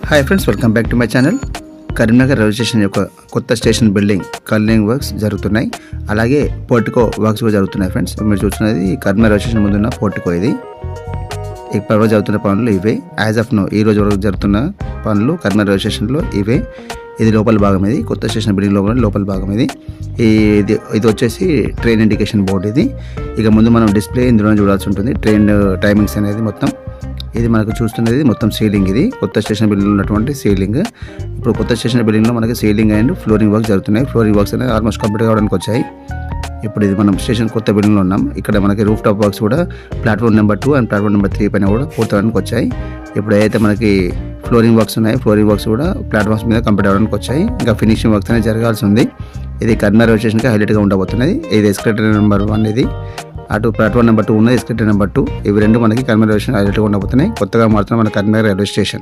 Hi friends, welcome back to my channel. Karimnagar railway station యొక్క కొత్త station building colouring works జరుగుతున్నాయి. అలాగే portico works కూడా జరుగుతున్నాయి. ఫ్రెండ్స్, మీరు చూస్తున్నది కరీంనగర్ రైల్వే స్టేషన్ ముందున్న పోర్టికో. ఇది ఇప్పటివరకు జరుగుతున్న పనులు ఇవే. యాజ్ ఆఫ్ నో ఈ రోజు వరకు జరుగుతున్న పనులు కరీంనగర్ రైల్వే స్టేషన్లో ఇవే. ఇది లోపల భాగం, ఇది కొత్త స్టేషన్ బిల్డింగ్ లోపల భాగం. ఇది వచ్చేసి ట్రైన్ ఇండికేషన్ బోర్డు. ఇది ఇక ముందు మనం డిస్ప్లే ఇందులో చూడాల్సి ఉంటుంది. ట్రైన్ టైమింగ్స్ అనేది మొత్తం ఇది మనకు చూస్తున్నది మొత్తం సీలింగ్. ఇది కొత్త స్టేషన్ బిల్డింగ్ ఉన్నటువంటి సీలింగ్. ఇప్పుడు కొత్త స్టేషన్ బిల్డింగ్లో మనకి సీలింగ్ అండ్ ఫ్లోరింగ్ వర్క్స్ జరుగుతున్నాయి. ఫ్లోరింగ్ వర్క్స్ అనేది ఆల్మోస్ట్ కంప్లీట్ కావడానికి వచ్చాయి. ఇప్పుడు ఇది మనం స్టేషన్ కొత్త బిల్డింగ్లో ఉన్నాం. ఇక్కడ మనకి రూఫ్ టాప్ వర్క్స్ కూడా platform number 2 and platform number 3 పైన కూడా పూర్తవడానికి వచ్చాయి. ఇప్పుడు ఏదైతే మనకి ఫ్లోరింగ్ వర్క్స్ ఉన్నాయి, ఫ్లోరింగ్ వర్క్స్ కూడా ప్లాట్ఫామ్స్ మీద కంప్లీట్ అవ్వడానికి వచ్చాయి. ఇంకా ఫినిషింగ్ వర్క్స్ అనేది జరగాల్సి ఉంది. ఇది కరీంనగర్ రైల్వే స్టేషన్కి హైలైట్గా ఉండబోతున్నది. ఇది ఎస్కలేటర్ నెంబర్ 1, ఇది అటు ప్లాట్ఫామ్ నెంబర్ 2 ఉన్నది, ఎస్కలేటర్ నెంబర్ 2. ఇవి రెండు మనకి కరీంనగర్ రైల్వే స్టేషన్ హైలైట్గా ఉండబోతున్నాయి. కొత్తగా మారుతున్న మన కరీంనగర్ రైల్వే స్టేషన్.